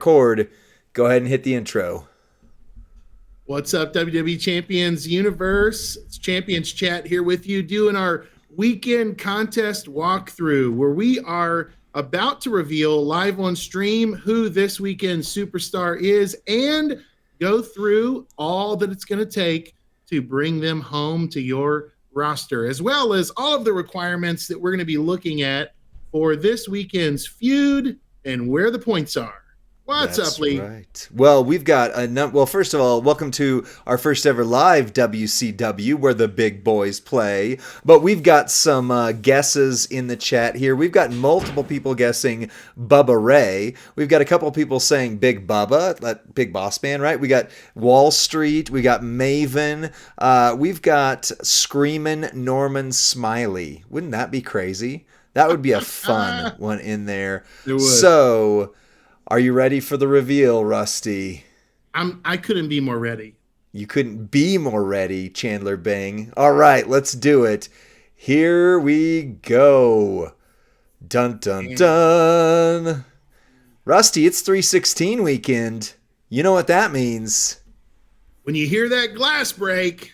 Cord, go ahead and hit the intro. What's up, WWE Champions Universe? It's Champions Chat here with you, doing our weekend contest walkthrough, where we are about to reveal live on stream who this weekend's superstar is and go through all that it's going to take to bring them home to your roster, as well as all of the requirements that we're going to be looking at for this weekend's feud and where the points are. What's up, Lee? Right. Well, we've got well, first of all, welcome to our first ever live WCW where the big boys play. But we've got some guesses in the chat here. We've got multiple people guessing Bubba Ray. We've got a couple people saying Big Bubba, that Big Boss Man, right? We got Wall Street. We got Maven. We've got Screamin' Norman Smiley. Wouldn't that be crazy? That would be a fun one in there. It would. So, are you ready for the reveal, Rusty? I couldn't be more ready. You couldn't be more ready, Chandler Bing. All right, let's do it. Here we go. Dun, dun, dun. Rusty, it's 316 weekend. You know what that means. When you hear that glass break,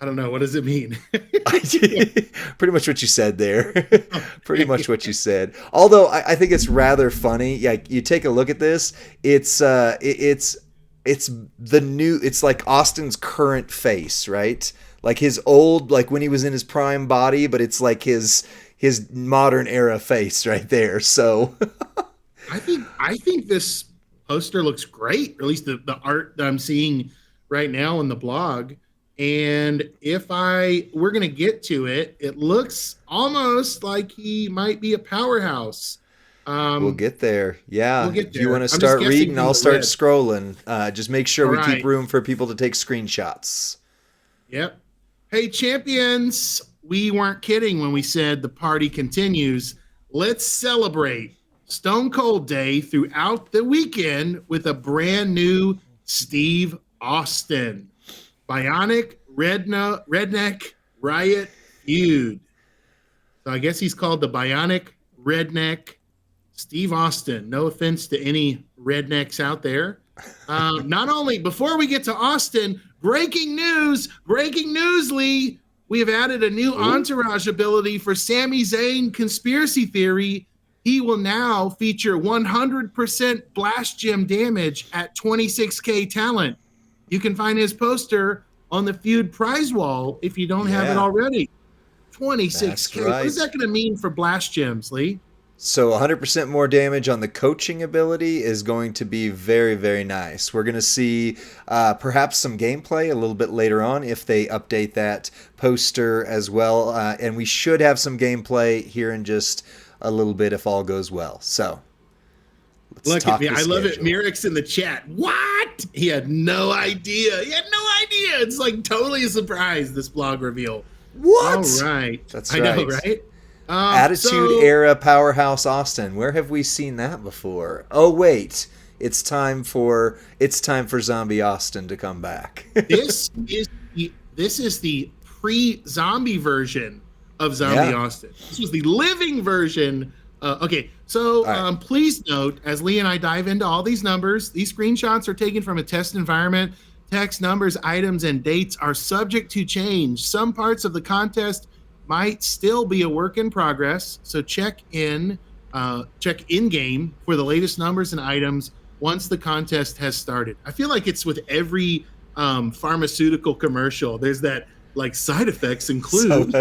I don't know. What does it mean? Pretty much what you said there. Pretty much what you said. Although I think it's rather funny. Yeah, you take a look at this. It's the new. It's like Austin's current face, right? Like his old, like when he was in his prime body, but it's like his modern era face right there. So I think this poster looks great. Or at least the art that I'm seeing right now on the blog. And we're going to get to it, it looks almost like he might be a powerhouse. We'll get there. Yeah. We'll get there. If you want to start reading, I'll start scrolling. Just make sure we keep room for people to take screenshots. Yep. Hey, champions, we weren't kidding when we said the party continues. Let's celebrate Stone Cold Day throughout the weekend with a brand new Steve Austin. Bionic Redneck Riot Feud. So I guess he's called the Bionic Redneck Steve Austin. No offense to any rednecks out there. Not only, before we get to Austin, breaking news, Lee. We have added a new entourage ability for Sami Zayn conspiracy theory. He will now feature 100% blast gem damage at 26K talent. You can find his poster on the Feud prize wall if you don't have it already. 26K. Right. What is that going to mean for blast gems, Lee? So 100% more damage on the coaching ability is going to be very, very nice. We're going to see perhaps some gameplay a little bit later on if they update that poster as well. And we should have some gameplay here in just a little bit if all goes well. So look at me. I love it. Mirek's in the chat. What? He had no idea. It's like totally a surprise, this blog reveal. What? All right. That's right. I know, right? Attitude Era Powerhouse Austin. Where have we seen that before? Oh, wait. It's time for Zombie Austin to come back. This is the pre-zombie version of Zombie Austin. This was the living version. Please note, as Lee and I dive into all these numbers, these screenshots are taken from a test environment. Text, numbers, items, and dates are subject to change. Some parts of the contest might still be a work in progress, so check in-game for the latest numbers and items once the contest has started. I feel like it's with every pharmaceutical commercial. There's that, like, side effects include.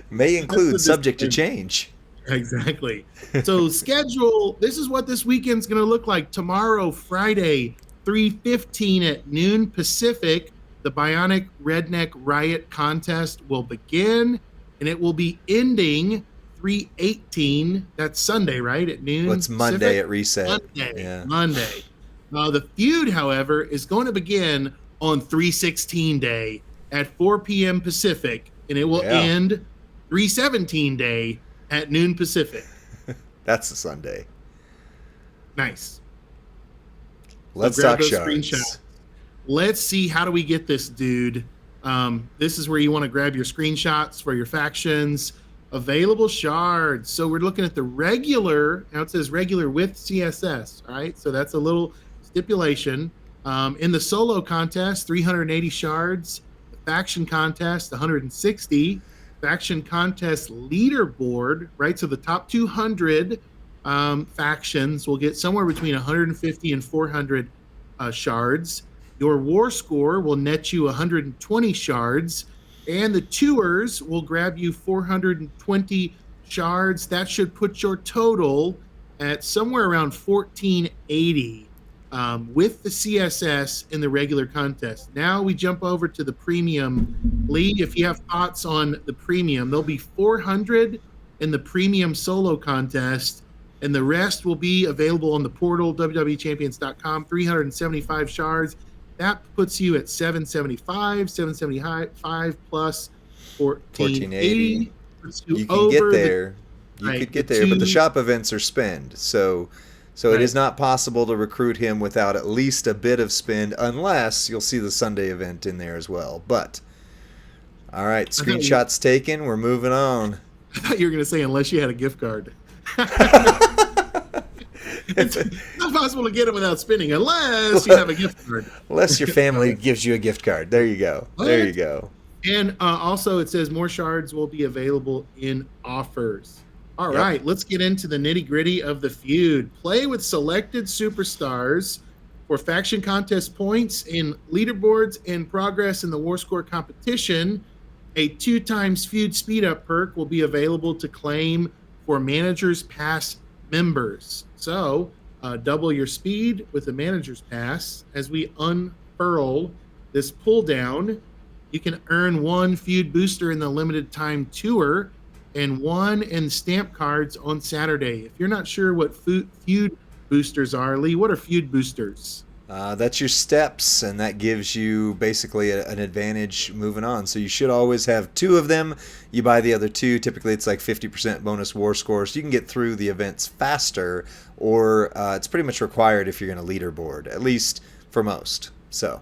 May include subject to change. Exactly. So schedule, this is what this weekend's going to look like. Tomorrow, Friday, 3:15 at noon Pacific, the Bionic Redneck Riot contest will begin, and it will be ending 3:18. That's Sunday, right? At noon. Well, it's Monday Pacific? At reset. Monday. The feud, however, is going to begin on 3:16 day at 4 p.m. Pacific, and it will end 3:17 day at noon Pacific. That's a Sunday. Nice. Let's talk shards. Let's see, how do we get this, dude? This is where you want to grab your screenshots for your factions. Available shards. So we're looking at the regular. Now it says regular with CSS. All right. So that's a little stipulation. In the solo contest, 380 shards. The faction contest, 160. Faction contest leaderboard, right? So the top 200 factions will get somewhere between 150 and 400 shards. Your war score will net you 120 shards, and the tours will grab you 420 shards. That should put your total at somewhere around 1480 with the CSS in the regular contest. Now we jump over to the premium. Lee, if you have thoughts on the premium, there'll be 400 in the premium solo contest, and the rest will be available on the portal, WWEChampions.com, 375 shards. That puts you at 775 plus 1480. You can get there. You could get there, but the shop events are spend. So it is not possible to recruit him without at least a bit of spend, unless you'll see the Sunday event in there as well. But, all right, screenshots taken. We're moving on. I thought you were going to say unless you had a gift card. It's not possible to get it without spending unless you have a gift card. Unless your family gives you a gift card. There you go. There you go. And also it says more shards will be available in offers. All right, let's get into the nitty-gritty of the feud. Play with selected superstars for faction contest points in leaderboards and progress in the war score competition. A 2x feud speed-up perk will be available to claim for Manager's Pass members. So double your speed with the Manager's Pass. As we unfurl this pull down, you can earn 1 feud booster in the limited time tour and 1 in stamp cards on Saturday. If you're not sure what feud boosters are, Lee, what are feud boosters? That's your steps, and that gives you basically an advantage moving on. So you should always have 2 of them. You buy the other 2. Typically, it's like 50% bonus war score, so you can get through the events faster, or it's pretty much required if you're going to leaderboard, at least for most. So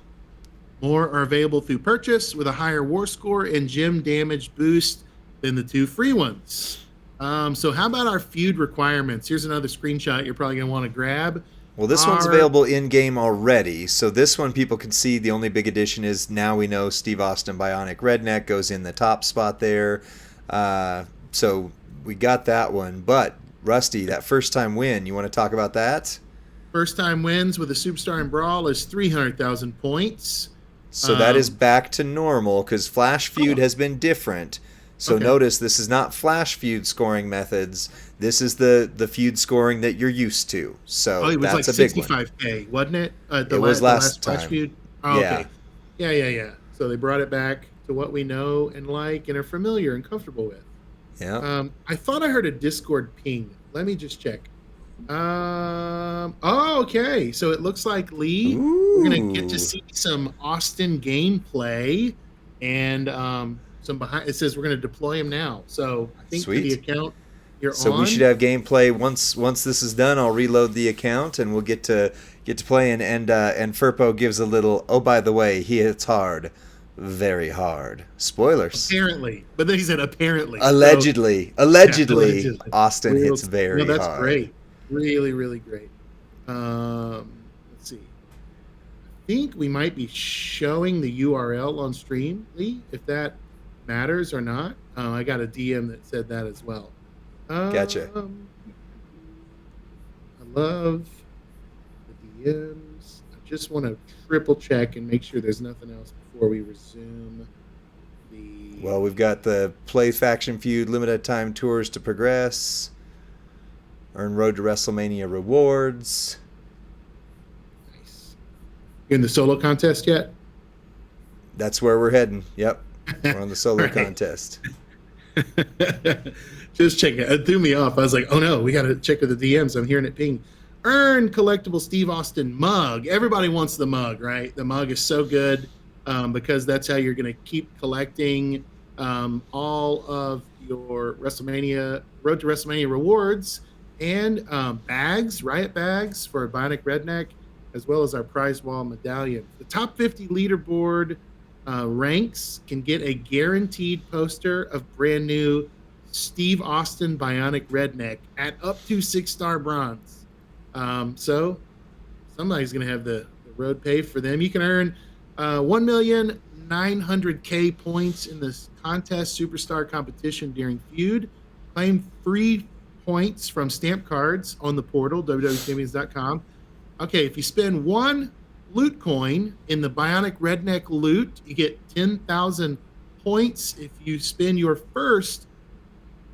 more are available through purchase with a higher war score and gem damage boost than the 2 free ones. So how about our feud requirements? Here's another screenshot you're probably going to want to grab. Well, this one's available in-game already, so this one people can see. The only big addition is now we know Steve Austin Bionic Redneck goes in the top spot there. So we got that one. But, Rusty, that first-time win, you want to talk about that? First-time wins with a Superstar in Brawl is 300,000 points. So that is back to normal because Flash Feud has been different. So notice this is not Flash Feud scoring methods. This is the feud scoring that you're used to. So it was that's like a big one. 65K, wasn't it? It was last time. Flash Feud? Oh, okay. Yeah. So they brought it back to what we know and like and are familiar and comfortable with. Yeah. I thought I heard a Discord ping. Let me just check. Okay. So it looks like, Lee, we're going to get to see some Austin gameplay and some behind. It says we're going to deploy him now. So I think for the account you're on. So we should have gameplay once this is done. I'll reload the account and we'll get to playing. And Furpo gives a little. Oh, by the way, he hits hard, very hard. Spoilers. Apparently, but then he said apparently. Allegedly, Austin hits very hard. That's great. Really, really great. Let's see. I think we might be showing the URL on stream, Lee, if that matters or not. I got a DM that said that as well. Gotcha. I love the DMs. I just want to triple check and make sure there's nothing else before we resume the... Well, we've got the Play Faction Feud limited time tours to progress. Earn Road to WrestleMania rewards. Nice. You're in the solo contest yet? That's where we're heading. Yep. We're on the solo contest. Just checking. It threw me off. I was like, oh no, we got to check with the DMs. I'm hearing it ping. Earn collectible Steve Austin mug. Everybody wants the mug, right? The mug is so good because that's how you're going to keep collecting all of your WrestleMania, Road to WrestleMania rewards and bags, Riot bags for Bionic Redneck, as well as our prize wall medallion. The top 50 leaderboard ranks can get a guaranteed poster of brand new Steve Austin Bionic Redneck at up to 6-star bronze. So somebody's going to have the road paved for them. You can earn 1,900,000 points in this contest superstar competition during Feud. Claim free points from stamp cards on the portal, WWEChampions.com. Okay, if you spend one loot coin in the Bionic Redneck loot, you get 10,000 points. If you spend your first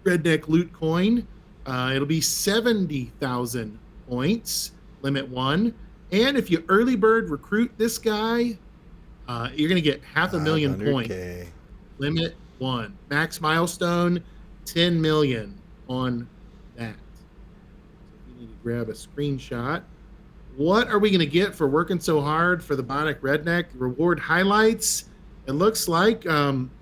Redneck loot coin, it'll be 70,000 points, limit 1. And if you early bird recruit this guy, you're going to get 500,000 points, limit 1. Max milestone, 10 million on that. So you need to grab a screenshot. What are we going to get for working so hard for the Bionic Redneck? Reward highlights. It looks like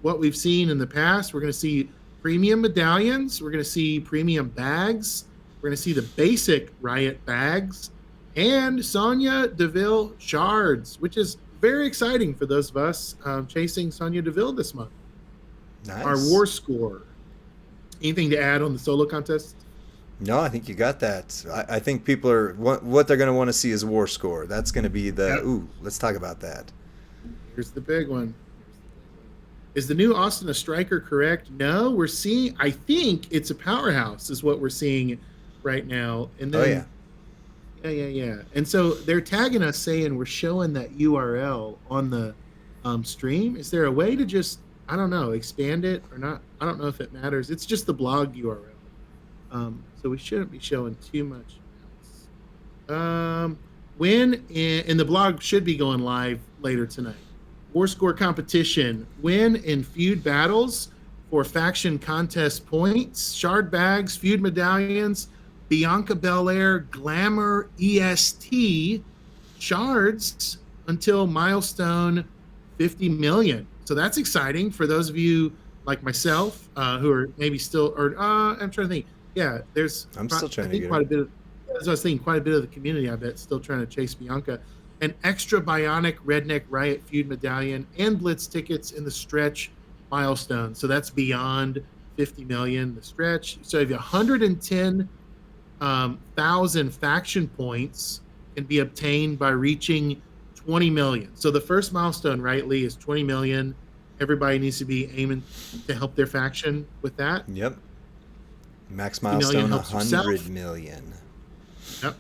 what we've seen in the past. We're going to see premium medallions. We're going to see premium bags. We're going to see the basic Riot bags and Sonya Deville shards, which is very exciting for those of us chasing Sonya Deville this month. Nice. Our war score. Anything to add on the solo contest? No, I think you got that. I think people are what they're going to want to see is war score. That's going to be the ooh. Let's talk about that. Here's the big one. Is the new Austin a striker correct? No, we're seeing. I think it's a powerhouse, is what we're seeing right now. And then, yeah. And so they're tagging us saying we're showing that URL on the stream. Is there a way to just, I don't know, expand it or not? I don't know if it matters. It's just the blog URL. So we shouldn't be showing too much else. And the blog should be going live later tonight. War score competition. Win in Feud battles for faction contest points, shard bags, Feud medallions, Bianca Belair, Glamour EST, shards until milestone 50 million. So that's exciting for those of you like myself who are maybe still, or I'm trying to think. Yeah, I'm still trying to get quite a bit of, as I was thinking, quite a bit of the community, I bet, still trying to chase Bianca. An extra Bionic Redneck Riot Feud medallion and Blitz tickets in the stretch milestone. So that's beyond 50 million, the stretch. So if you have 110,000 faction points can be obtained by reaching 20 million. So the first milestone, right, Lee, is 20 million. Everybody needs to be aiming to help their faction with that. Yep. Max milestone 100 million. Yep.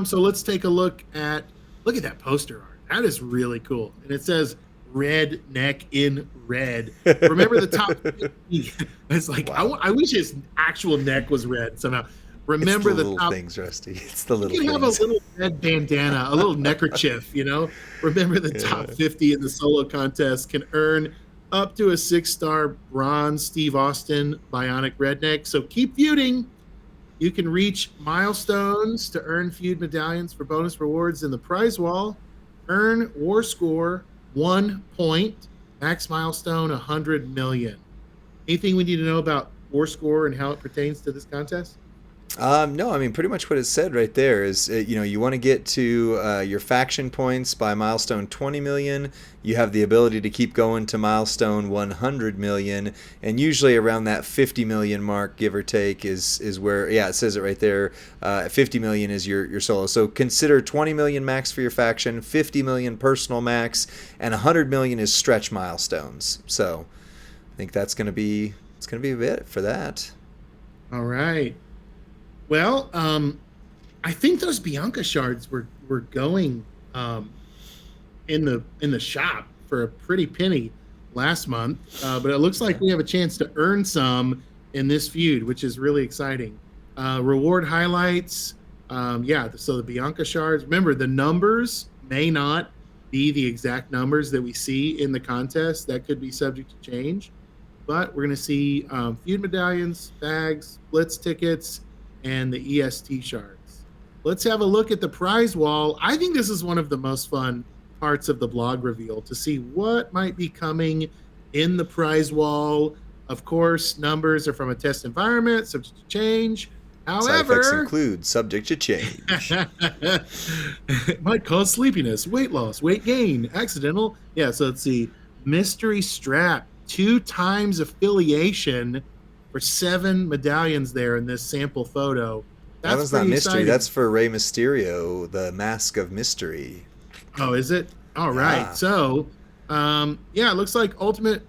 So let's take a look at that poster art. That is really cool. And it says Redneck in red. Remember the top 50? It's like, wow. I wish his actual neck was red somehow. Remember it's the the little top things, Rusty. It's the little things. You can have a little red bandana, a little neckerchief, Remember the top 50 in the solo contest can earn up to a 6-star bronze Steve Austin Bionic Redneck. So keep feuding. You can reach milestones to earn Feud medallions for bonus rewards in the prize wall. Earn war score 1 point. Max milestone 100 million. Anything we need to know about war score and how it pertains to this contest? No, I mean, pretty much what it said right there is, you want to get to your faction points by milestone 20 million. You have the ability to keep going to milestone 100 million. And usually around that 50 million mark, give or take, is where, it says it right there. 50 million is your solo. So consider 20 million max for your faction, 50 million personal max, and 100 million is stretch milestones. So I think it's going to be a bit for that. All right. Well, I think those Bianca shards were going in the shop for a pretty penny last month, but it looks like we have a chance to earn some in this feud, which is really exciting. Reward highlights, so the Bianca shards. Remember, the numbers may not be the exact numbers that we see in the contest. That could be subject to change, but we're going to see feud medallions, bags, Blitz tickets, and the EST shards. Let's have a look at the prize wall. I think this is one of the most fun parts of the blog reveal, to see what might be coming in the prize wall. Of course, numbers are from a test environment, subject to change. However, side effects include subject to change. It might cause sleepiness, weight loss, weight gain, accidental. Yeah, so let's see. Mystery strap. 2 times affiliation for 7 medallions there in this sample photo. That That's one's not pretty mystery. exciting. That's for Rey Mysterio, the Mask of Mystery. Oh, is it? All right. Yeah. So, it looks like Ultimate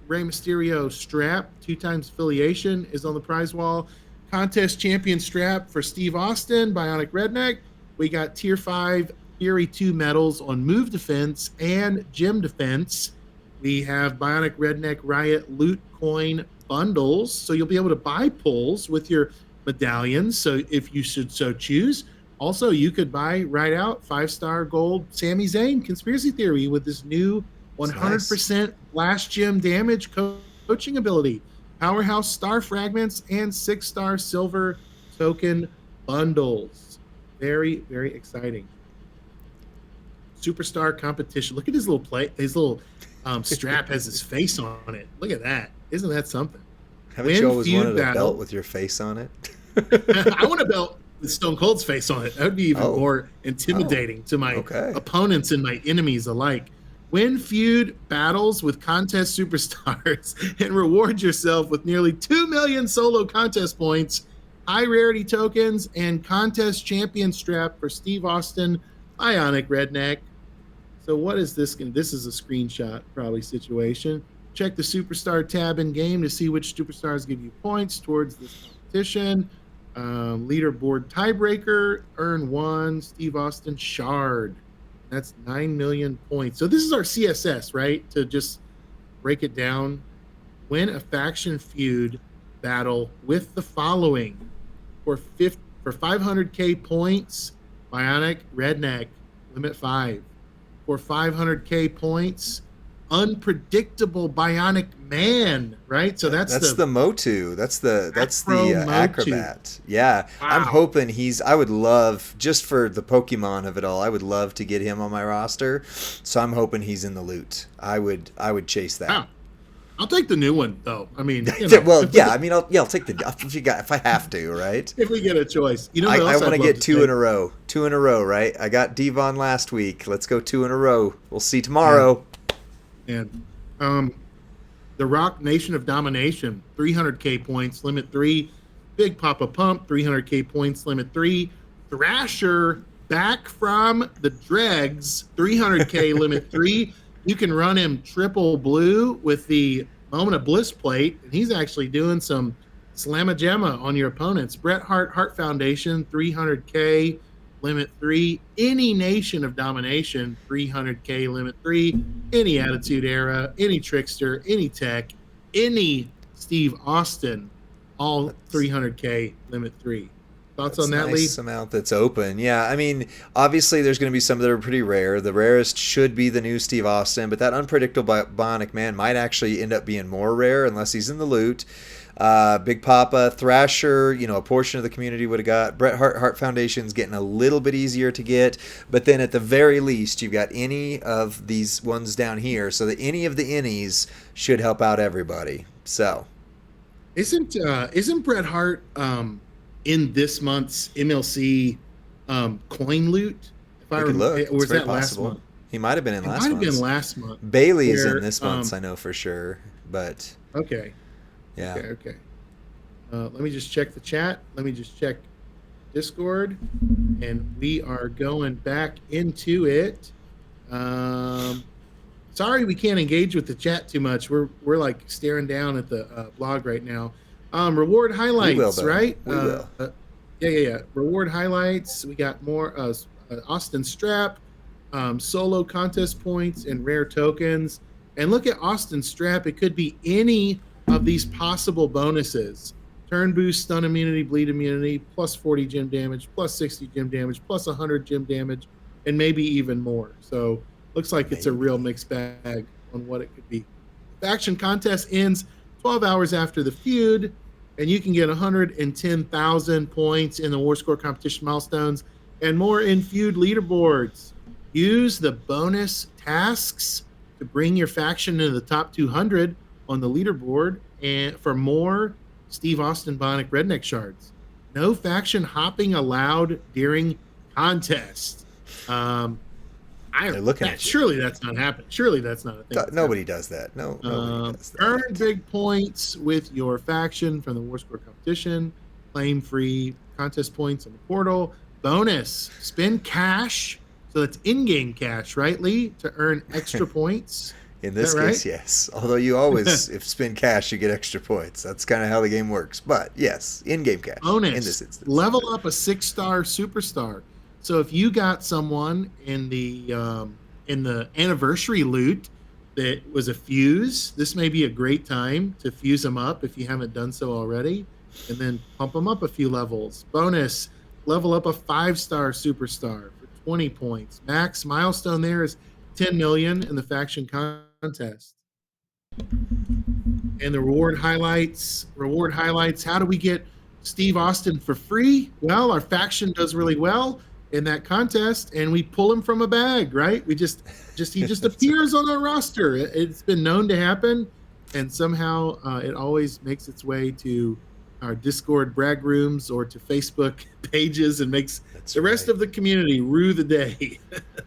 Rey Mysterio strap, 2 times affiliation, is on the prize wall. Contest champion strap for Steve Austin, Bionic Redneck. We got Tier 5 Fury 2 medals on move defense and gym defense. We have Bionic Redneck Riot loot coin bundles. So you'll be able to buy pulls with your medallions. So if you should so choose. Also, you could buy right out 5-star gold Sami Zayn conspiracy theory with this new 100% blast gem damage coaching ability, powerhouse star fragments, and 6-star silver token bundles. Very, very exciting. Superstar competition. Look at his little strap has his face on it. Look at that. Isn't that something? Haven't you always wanted a belt with your face on it? I want a belt with Stone Cold's face on it. That would be even more intimidating to my opponents and my enemies alike. Win feud battles with contest superstars and reward yourself with nearly 2 million solo contest points, high rarity tokens, and contest champion strap for Steve Austin, Bionic Redneck. So what is this? This is a screenshot probably situation. Check the superstar tab in game to see which superstars give you points towards this competition. Leaderboard tiebreaker, earn 1 Steve Austin shard. That's 9 million points. So this is our CSS, right? To just break it down. Win a faction feud battle with the following. For 500k points, Bionic Redneck, limit 5. For 500k points, Unpredictable Bionic Man, right? So that's the Motu. That's the Motu. acrobat. Yeah. Wow. I'm hoping I would love, just for the Pokemon of it all, I would love to get him on my roster. So I'm hoping he's in the loot. I would chase that. Wow. I'll take the new one though. I mean, well, yeah. I mean, I'll take if I have to, right? If we get a choice, I want to get 2 in a row. 2 in a row, right? I got Devon last week. Let's go 2 in a row. We'll see tomorrow. And The Rock Nation of Domination, 300k points, limit 3. Big Papa Pump, 300k points, limit 3. Thrasher, back from the dregs, 300k limit 3. You can run him triple blue with the Moment of Bliss plate, and he's actually doing some slamma-jamma on your opponents. Bret Hart Heart Foundation, 300k, limit 3. Any Nation of Domination, 300k, limit 3. Any Attitude Era, any Trickster, any Tech, any Steve Austin, all 300k, limit 3. Thoughts on that, Lee? Nice amount that's open. Yeah, I mean, obviously there's going to be some that are pretty rare. The rarest should be the new Steve Austin, but that Unpredictable Bionic Man might actually end up being more rare unless he's in the loot. Big Papa, Thrasher, a portion of the community would have got. Bret Hart Heart Foundation's getting a little bit easier to get, but then at the very least, you've got any of these ones down here, so that any of the innies should help out everybody. So, isn't Bret Hart in this month's MLC coin loot? If I remember, or was that last month? He might have been in last month. Might have been last month. Bailey is in this month's, I know for sure, but okay. Yeah. Okay. Let me just check the chat. Let me just check Discord, and we are going back into it. Sorry, we can't engage with the chat too much. We're like staring down at the blog right now. Reward highlights, right? We will. Yeah. Reward highlights. We got more Austin strap, solo contest points, and rare tokens. And look at Austin strap. It could be any of these possible bonuses: turn boost, stun immunity, bleed immunity, plus 40 gym damage, plus 60 gym damage, plus 100 gym damage, and maybe even more. So looks like it's a real mixed bag on what it could be. The action contest ends 12 hours after the feud, and you can get 110,000 points in the War Score competition milestones and more in feud leaderboards. Use the bonus tasks to bring your faction into the top 200 on the leaderboard, and for more Steve Austin Bionic Redneck shards. No faction hopping allowed during contest. They're looking at you. Surely that's not happening. Surely that's not a thing. Nobody does that. Nobody does that. Earn big points with your faction from the War Score competition. Claim free contest points on the portal. Bonus, spend cash. So that's in-game cash, right, Lee? To earn extra points. In this case, yes. Although you always, if spend cash, you get extra points. That's kind of how the game works. But yes, in-game cash. Bonus, in this instance. Level up a 6-star superstar. So if you got someone in the anniversary loot that was a fuse, this may be a great time to fuse them up if you haven't done so already, and then pump them up a few levels. Bonus, level up a 5-star superstar for 20 points. Max milestone there is 10 million in the faction contest. And the reward highlights. How do we get Steve Austin for free? Well, our faction does really well in that contest, and we pull him from a bag, right? He just appears on our roster. It's been known to happen, and somehow it always makes its way to our Discord brag rooms or to Facebook pages and makes the rest of the community rue the day.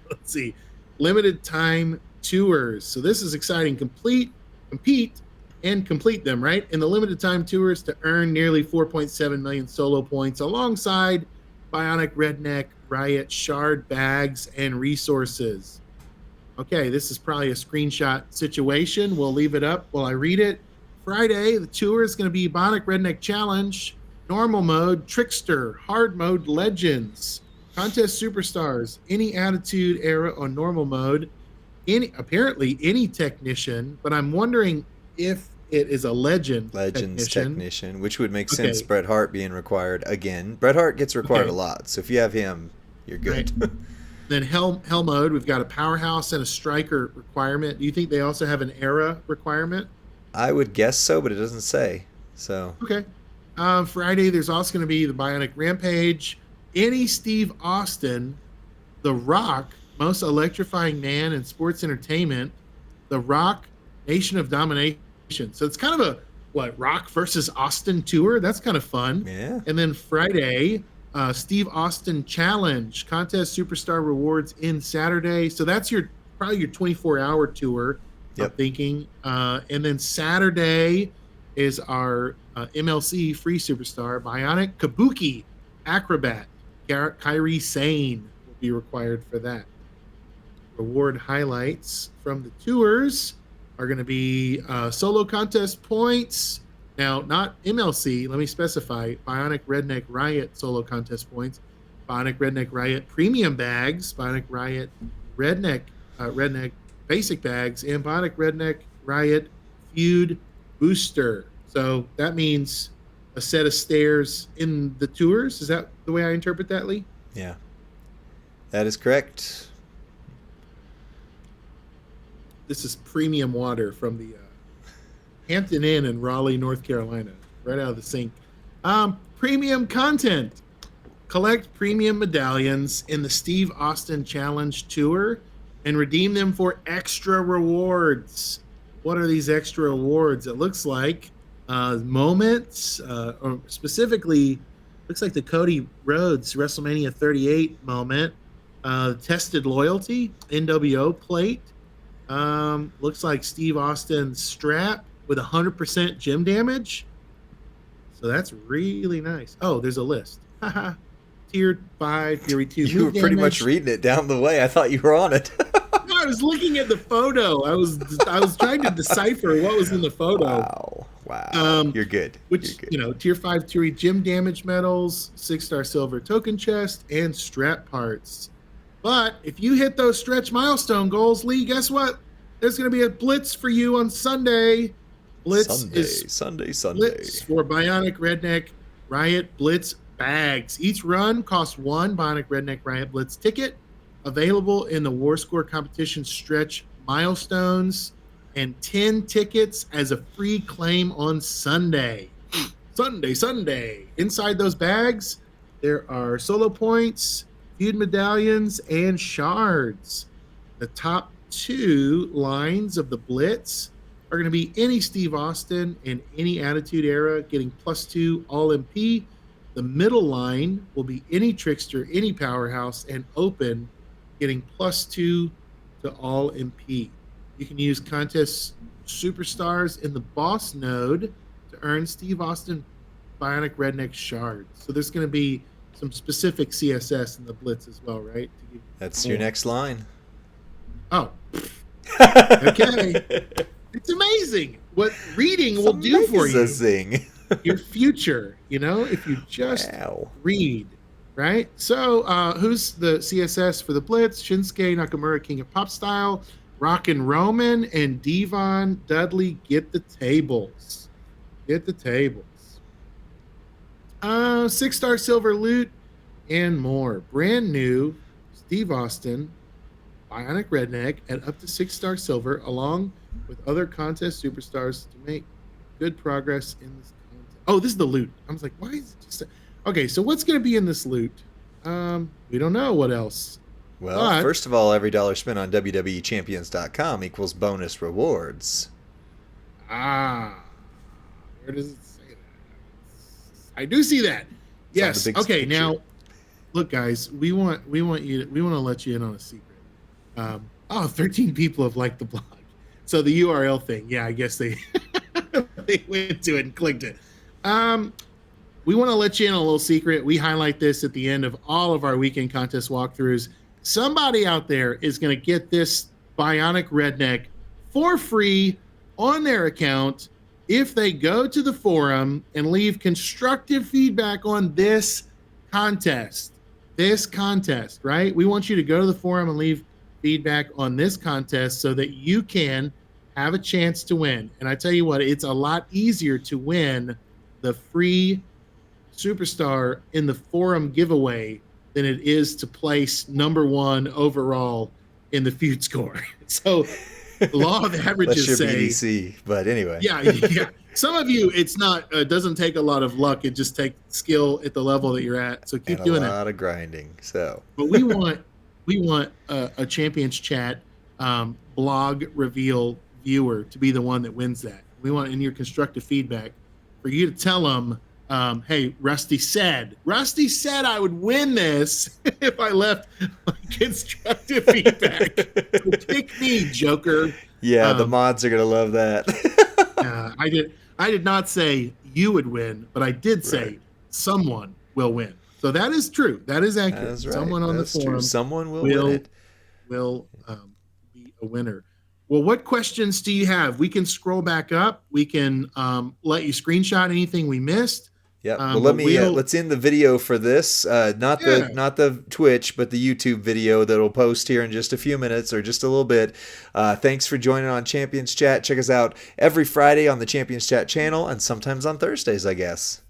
Let's see. Limited time tours. So this is exciting. Compete, and complete them, right? In the limited time tours to earn nearly 4.7 million solo points alongside Bionic Redneck Riot shard bags and resources. Okay, this is probably a screenshot situation. We'll leave it up while I read it. Friday, the tour is going to be Bionic Redneck Challenge, normal mode, trickster, hard mode, legends, contest superstars, any attitude era on normal mode, apparently any technician, but I'm wondering if it is a legends technician, which would make sense. Bret Hart being required again. Bret Hart gets required a lot, so if you have him, you're good. Right. Then hell mode, we've got a powerhouse and a striker requirement. Do you think they also have an era requirement? I would guess so, but it doesn't say. So okay. Friday, there's also going to be the Bionic Rampage, any Steve Austin, The Rock, most electrifying man in sports entertainment, The Rock, Nation of Domination. So it's kind of a Rock versus Austin tour. That's kind of fun. Yeah. And then Friday, Steve Austin Challenge, contest superstar rewards in Saturday. So that's probably your 24-hour tour. I'm thinking. And then Saturday is our MLC free superstar, Bionic Kabuki Acrobat. Kairi Sane will be required for that. Reward highlights from the tours are going to be solo contest points. Now, not MLC, let me specify. Bionic Redneck Riot solo contest points. Bionic Redneck Riot premium bags. Bionic Riot Redneck basic bags. And Bionic Redneck Riot Feud booster. So that means a set of stairs in the tours. Is that the way I interpret that, Lee? Yeah. That is correct. This is premium water from the Hampton Inn in Raleigh, North Carolina, right out of the sink. Premium content. Collect premium medallions in the Steve Austin Challenge Tour and redeem them for extra rewards. What are these extra rewards? It looks like moments, or specifically, looks like the Cody Rhodes WrestleMania 38 moment. Tested loyalty, NWO plate. Looks like Steve Austin's strap with 100% gym damage. So that's really nice. Oh, there's a list. Tier 5, Tier 2. You were pretty much reading it down the way. I thought you were on it. No, I was looking at the photo. I was trying to decipher what was in the photo. Wow. You're good. Which, You're good. Tier 5, Tier 8 gym damage medals, 6-star silver token chest, and strap parts. But if you hit those stretch milestone goals, Lee, guess what? There's going to be a Blitz for you on Sunday. Sunday. Blitz for Bionic Redneck Riot Blitz bags. Each run costs 1 Bionic Redneck Riot Blitz ticket. Available in the War Score competition stretch milestones, and 10 tickets as a free claim on Sunday. Sunday. Inside those bags, there are solo points, feud medallions, and shards. The top 2 lines of the Blitz are going to be any Steve Austin and any Attitude Era getting +2 all MP. The middle line will be any Trickster, any Powerhouse, and Open getting +2 to all MP. You can use contest superstars in the boss node to earn Steve Austin Bionic Redneck shards. So there's going to be some specific CSS in the Blitz as well, right? That's your next line. Oh, okay. It's amazing what reading will do for you. Your future, if you just read, right? So who's the CSS for the Blitz? Shinsuke Nakamura, King of Pop Style, Rockin' Roman, and Devon Dudley. Get the tables. Get the tables. 6-star silver loot and more. Brand new Steve Austin Bionic Redneck at up to 6-star silver, along with other contest superstars to make good progress in this contest. Oh, this is the loot. I was like, why is it just okay? So what's going to be in this loot? We don't know what else. Well, first of all, every dollar spent on WWEChampions.com equals bonus rewards. Where does it say that? I do see that. Yes. Okay. Picture. Now, look, guys, we want to let you in on a secret. 13 people have liked the blog. So the URL thing, yeah, I guess they they went to it and clicked it. We want to let you in on a little secret. We highlight this at the end of all of our weekend contest walkthroughs. Somebody out there is going to get this Bionic Redneck for free on their account if they go to the forum and leave constructive feedback on this contest. This contest, right? We want you to go to the forum and leave feedback on this contest so that you can have a chance to win. And I tell you what, it's a lot easier to win the free superstar in the forum giveaway than it is to place #1 overall in the feud score. So law of averages say BDC, but anyway. Yeah. Some of you, it's not, doesn't take a lot of luck. It just takes skill at the level that you're at. So keep doing it. A lot of grinding. So, but we want a Champions Chat blog reveal viewer to be the one that wins that. We want in your constructive feedback for you to tell them, hey, Rusty said I would win this if I left constructive feedback. So pick me, Joker. Yeah, the mods are gonna love that. I did not say you would win, but I did say someone will win. So that is true. That is accurate. That is right. Someone on the forum, someone will win it. Will be a winner. Well, what questions do you have? We can scroll back up. We can let you screenshot anything we missed. Yeah. Well, let's end the video for this. Not the Twitch, but the YouTube video that'll post here in just a few minutes or just a little bit. Thanks for joining on Champions Chat. Check us out every Friday on the Champions Chat channel and sometimes on Thursdays, I guess.